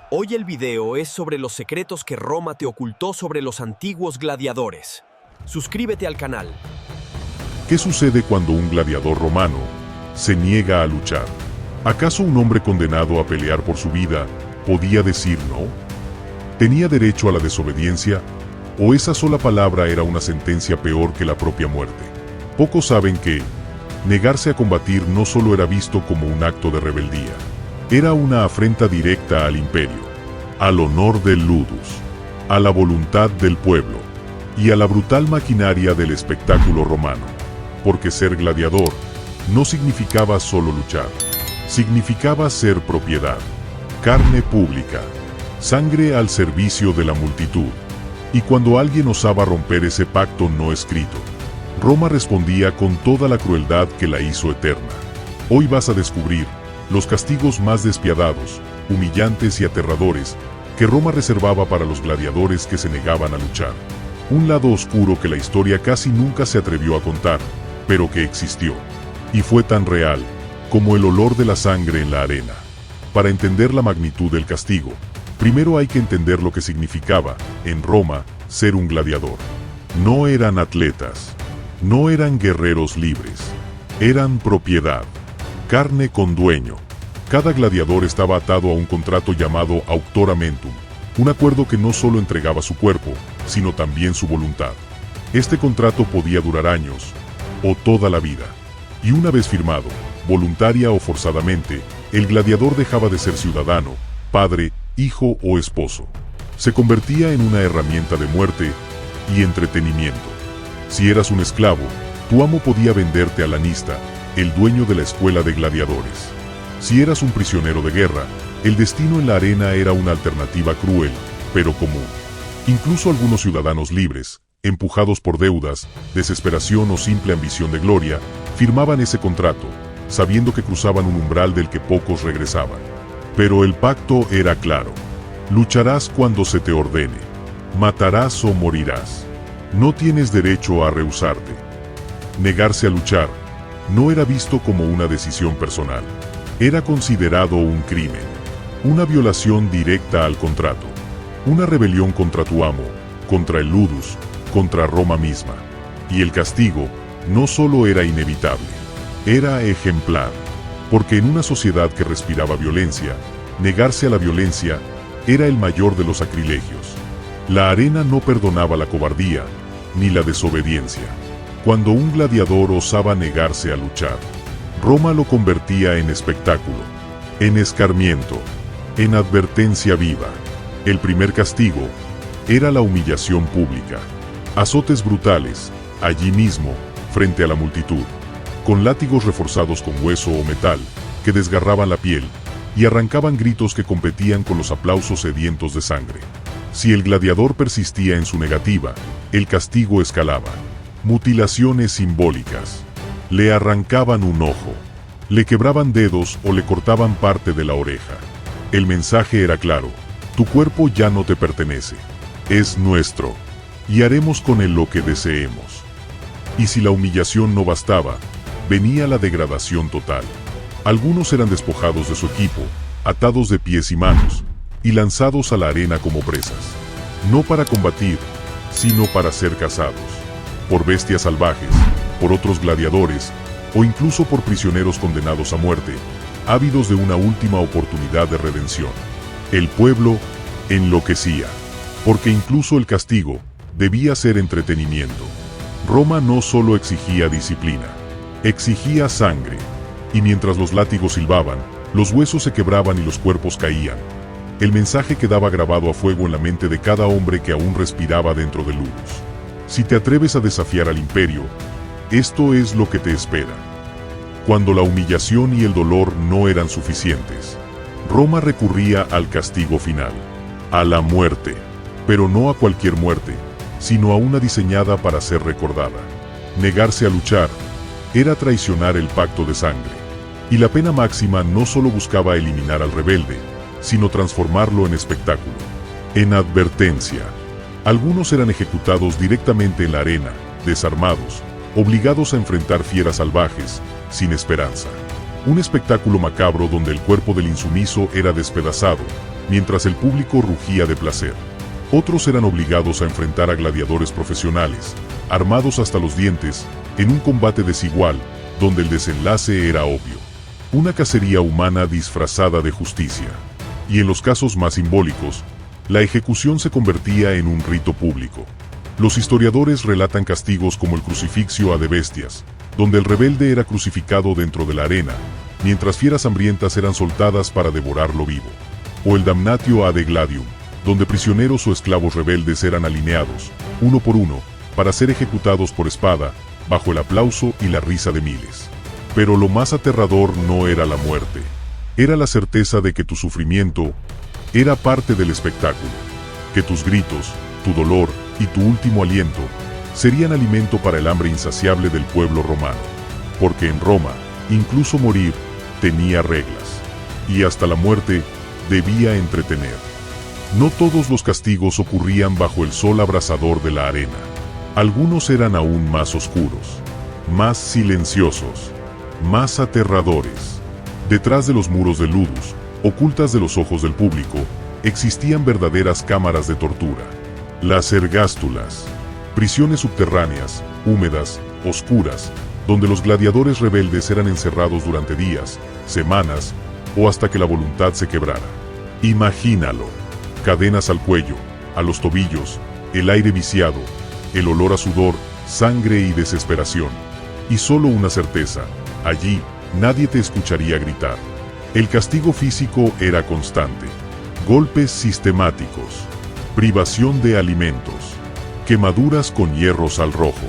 Hoy el video es sobre los secretos que Roma te ocultó sobre los antiguos gladiadores. Suscríbete al canal. ¿Qué sucede cuando un gladiador romano se niega a luchar? ¿Acaso un hombre condenado a pelear por su vida podía decir no? ¿Tenía derecho a la desobediencia? ¿O esa sola palabra era una sentencia peor que la propia muerte? Pocos saben que negarse a combatir no solo era visto como un acto de rebeldía, era una afrenta directa al imperio, al honor del ludus, a la voluntad del pueblo y a la brutal maquinaria del espectáculo romano. Porque ser gladiador no significaba solo luchar, significaba ser propiedad, carne pública, sangre al servicio de la multitud. Y cuando alguien osaba romper ese pacto no escrito, Roma respondía con toda la crueldad que la hizo eterna. Hoy vas a descubrir los castigos más despiadados, humillantes y aterradores que Roma reservaba para los gladiadores que se negaban a luchar. Un lado oscuro que la historia casi nunca se atrevió a contar, pero que existió. Y fue tan real como el olor de la sangre en la arena. Para entender la magnitud del castigo, primero hay que entender lo que significaba, en Roma, ser un gladiador. No eran atletas, no eran guerreros libres, eran propiedad, carne con dueño. Cada gladiador estaba atado a un contrato llamado auctoramentum, un acuerdo que no solo entregaba su cuerpo, sino también su voluntad. Este contrato podía durar años, o toda la vida. Y una vez firmado, voluntaria o forzadamente, el gladiador dejaba de ser ciudadano, padre, hijo o esposo. Se convertía en una herramienta de muerte y entretenimiento. Si eras un esclavo, tu amo podía venderte al lanista, el dueño de la escuela de gladiadores. Si eras un prisionero de guerra, el destino en la arena era una alternativa cruel, pero común. Incluso algunos ciudadanos libres, empujados por deudas, desesperación o simple ambición de gloria, firmaban ese contrato, sabiendo que cruzaban un umbral del que pocos regresaban. Pero el pacto era claro. Lucharás cuando se te ordene. Matarás o morirás. No tienes derecho a rehusarte. Negarse a luchar no era visto como una decisión personal. Era considerado un crimen, una violación directa al contrato, una rebelión contra tu amo, contra el ludus, contra Roma misma. Y el castigo no solo era inevitable, era ejemplar. Porque en una sociedad que respiraba violencia, negarse a la violencia era el mayor de los sacrilegios. La arena no perdonaba la cobardía, ni la desobediencia. Cuando un gladiador osaba negarse a luchar, Roma lo convertía en espectáculo, en escarmiento, en advertencia viva. El primer castigo era la humillación pública. Azotes brutales, allí mismo, frente a la multitud, con látigos reforzados con hueso o metal, que desgarraban la piel, y arrancaban gritos que competían con los aplausos sedientos de sangre. Si el gladiador persistía en su negativa, el castigo escalaba. Mutilaciones simbólicas. Le arrancaban un ojo, le quebraban dedos o le cortaban parte de la oreja. El mensaje era claro: tu cuerpo ya no te pertenece, es nuestro, y haremos con él lo que deseemos. Y si la humillación no bastaba, venía la degradación total. Algunos eran despojados de su equipo, atados de pies y manos, y lanzados a la arena como presas. No para combatir, sino para ser cazados. Por bestias salvajes, por otros gladiadores, o incluso por prisioneros condenados a muerte, ávidos de una última oportunidad de redención. El pueblo enloquecía, porque incluso el castigo debía ser entretenimiento. Roma no solo exigía disciplina, exigía sangre, y mientras los látigos silbaban, los huesos se quebraban y los cuerpos caían. El mensaje quedaba grabado a fuego en la mente de cada hombre que aún respiraba dentro del ludus. Si te atreves a desafiar al imperio, esto es lo que te espera. Cuando la humillación y el dolor no eran suficientes, Roma recurría al castigo final, a la muerte, pero no a cualquier muerte, sino a una diseñada para ser recordada. Negarse a luchar era traicionar el pacto de sangre, y la pena máxima no solo buscaba eliminar al rebelde, sino transformarlo en espectáculo, en advertencia. Algunos eran ejecutados directamente en la arena, desarmados, obligados a enfrentar fieras salvajes, sin esperanza. Un espectáculo macabro donde el cuerpo del insumiso era despedazado, mientras el público rugía de placer. Otros eran obligados a enfrentar a gladiadores profesionales, armados hasta los dientes, en un combate desigual, donde el desenlace era obvio. Una cacería humana disfrazada de justicia. Y en los casos más simbólicos, la ejecución se convertía en un rito público. Los historiadores relatan castigos como el crucifixio ad bestias, donde el rebelde era crucificado dentro de la arena, mientras fieras hambrientas eran soltadas para devorarlo vivo. O el damnatio ad gladium, donde prisioneros o esclavos rebeldes eran alineados, uno por uno, para ser ejecutados por espada, bajo el aplauso y la risa de miles. Pero lo más aterrador no era la muerte, era la certeza de que tu sufrimiento era parte del espectáculo, que tus gritos, tu dolor y tu último aliento serían alimento para el hambre insaciable del pueblo romano. Porque en Roma, incluso morir tenía reglas, y hasta la muerte debía entretener. No todos los castigos ocurrían bajo el sol abrasador de la arena. Algunos eran aún más oscuros, más silenciosos, más aterradores. Detrás de los muros de Ludus, ocultas de los ojos del público, existían verdaderas cámaras de tortura. Las ergástulas, prisiones subterráneas, húmedas, oscuras, donde los gladiadores rebeldes eran encerrados durante días, semanas, o hasta que la voluntad se quebrara. Imagínalo. Cadenas al cuello, a los tobillos, el aire viciado, el olor a sudor, sangre y desesperación. Y solo una certeza, allí nadie te escucharía gritar. El castigo físico era constante. Golpes sistemáticos, privación de alimentos, quemaduras con hierros al rojo,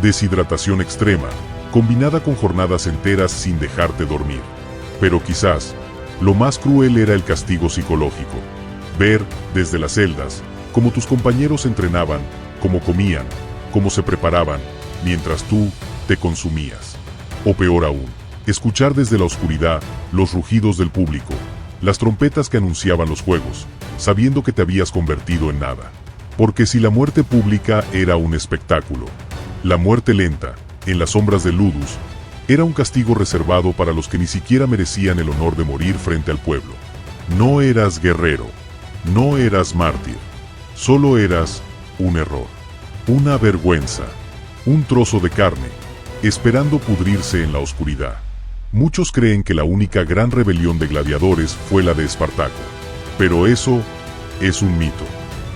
deshidratación extrema, combinada con jornadas enteras sin dejarte dormir. Pero quizás, lo más cruel era el castigo psicológico. Ver, desde las celdas, cómo tus compañeros entrenaban, cómo comían, cómo se preparaban, mientras tú te consumías. O peor aún, escuchar desde la oscuridad los rugidos del público, las trompetas que anunciaban los juegos, sabiendo que te habías convertido en nada. Porque si la muerte pública era un espectáculo, la muerte lenta, en las sombras de Ludus, era un castigo reservado para los que ni siquiera merecían el honor de morir frente al pueblo. No eras guerrero. No eras mártir, solo eras un error, una vergüenza, un trozo de carne, esperando pudrirse en la oscuridad. Muchos creen que la única gran rebelión de gladiadores fue la de Espartaco, pero eso es un mito.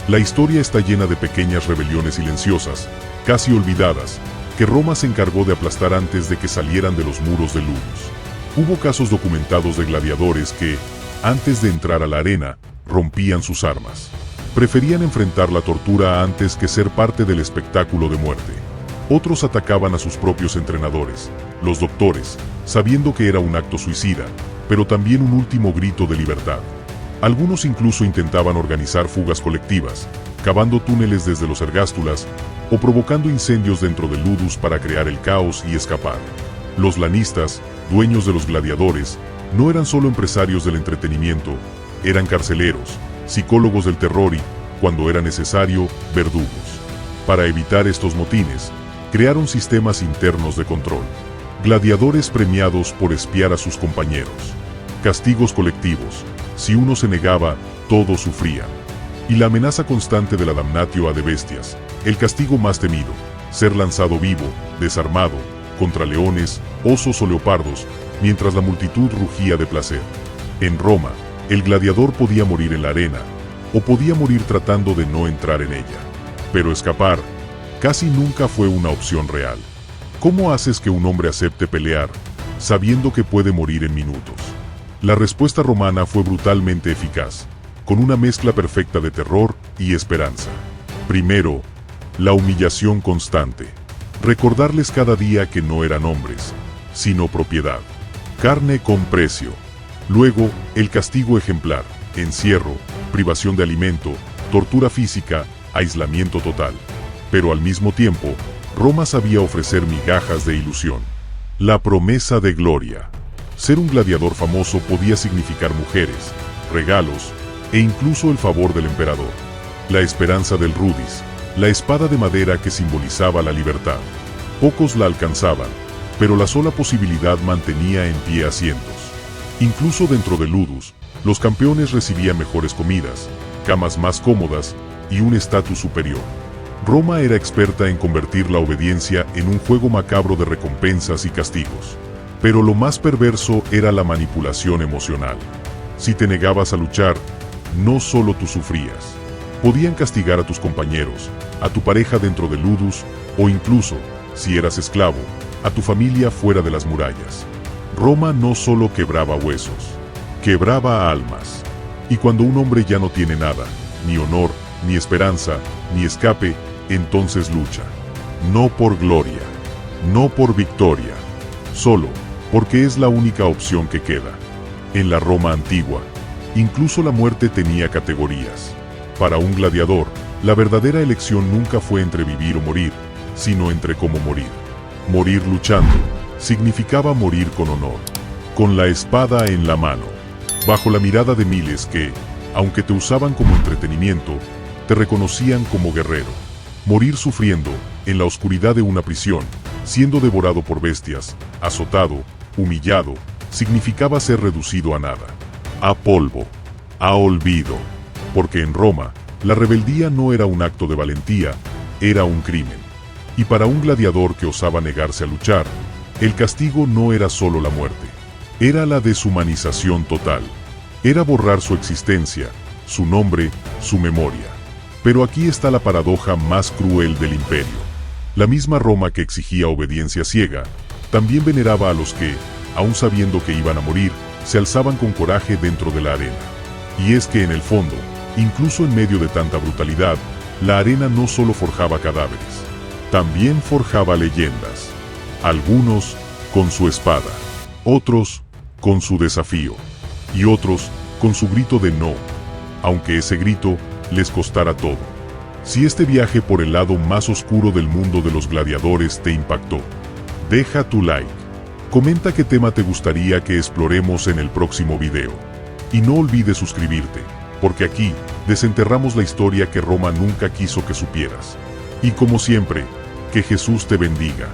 La historia está llena de pequeñas rebeliones silenciosas, casi olvidadas, que Roma se encargó de aplastar antes de que salieran de los muros de Ludus. Hubo casos documentados de gladiadores que, antes de entrar a la arena, rompían sus armas. Preferían enfrentar la tortura antes que ser parte del espectáculo de muerte. Otros atacaban a sus propios entrenadores, los doctores, sabiendo que era un acto suicida, pero también un último grito de libertad. Algunos incluso intentaban organizar fugas colectivas, cavando túneles desde los ergástulas o provocando incendios dentro de Ludus para crear el caos y escapar. Los lanistas, dueños de los gladiadores, no eran solo empresarios del entretenimiento, eran carceleros, psicólogos del terror y, cuando era necesario, verdugos. Para evitar estos motines, crearon sistemas internos de control. Gladiadores premiados por espiar a sus compañeros. Castigos colectivos. Si uno se negaba, todos sufrían. Y la amenaza constante de la damnatio ad bestias, el castigo más temido, ser lanzado vivo, desarmado, contra leones, osos o leopardos, mientras la multitud rugía de placer. En Roma, el gladiador podía morir en la arena, o podía morir tratando de no entrar en ella. Pero escapar casi nunca fue una opción real. ¿Cómo haces que un hombre acepte pelear, sabiendo que puede morir en minutos? La respuesta romana fue brutalmente eficaz, con una mezcla perfecta de terror y esperanza. Primero, la humillación constante. Recordarles cada día que no eran hombres, sino propiedad. Carne con precio. Luego, el castigo ejemplar, encierro, privación de alimento, tortura física, aislamiento total. Pero al mismo tiempo, Roma sabía ofrecer migajas de ilusión. La promesa de gloria. Ser un gladiador famoso podía significar mujeres, regalos, e incluso el favor del emperador. La esperanza del rudis, la espada de madera que simbolizaba la libertad. Pocos la alcanzaban, pero la sola posibilidad mantenía en pie a cientos. Incluso dentro de Ludus, Los campeones recibían mejores comidas, camas más cómodas y un estatus superior. Roma era experta en convertir la obediencia en un juego macabro de recompensas y castigos. Pero lo más perverso era la manipulación emocional. Si te negabas a luchar, no solo tú sufrías. Podían castigar a tus compañeros, a tu pareja dentro de Ludus, o incluso, si eras esclavo, a tu familia fuera de las murallas. Roma no solo quebraba huesos, quebraba almas. Y cuando un hombre ya no tiene nada, ni honor, ni esperanza, ni escape, entonces lucha. No por gloria, no por victoria, solo porque es la única opción que queda. En la Roma antigua, incluso la muerte tenía categorías. Para un gladiador, la verdadera elección nunca fue entre vivir o morir, sino entre cómo morir. Morir luchando significaba morir con honor, con la espada en la mano, bajo la mirada de miles que, aunque te usaban como entretenimiento, te reconocían como guerrero. Morir sufriendo, en la oscuridad de una prisión, siendo devorado por bestias, azotado, humillado, significaba ser reducido a nada, a polvo, a olvido. Porque en Roma, la rebeldía no era un acto de valentía, era un crimen. Y para un gladiador que osaba negarse a luchar, el castigo no era solo la muerte, era la deshumanización total. Era borrar su existencia, su nombre, su memoria. Pero aquí está la paradoja más cruel del imperio. La misma Roma que exigía obediencia ciega, también veneraba a los que, aun sabiendo que iban a morir, se alzaban con coraje dentro de la arena. Y es que en el fondo, incluso en medio de tanta brutalidad, la arena no solo forjaba cadáveres, también forjaba leyendas. Algunos con su espada, otros con su desafío, y otros con su grito de no, aunque ese grito les costara todo. Si este viaje por el lado más oscuro del mundo de los gladiadores te impactó, deja tu like, comenta qué tema te gustaría que exploremos en el próximo video, y no olvides suscribirte, porque aquí desenterramos la historia que Roma nunca quiso que supieras. Y como siempre, que Jesús te bendiga.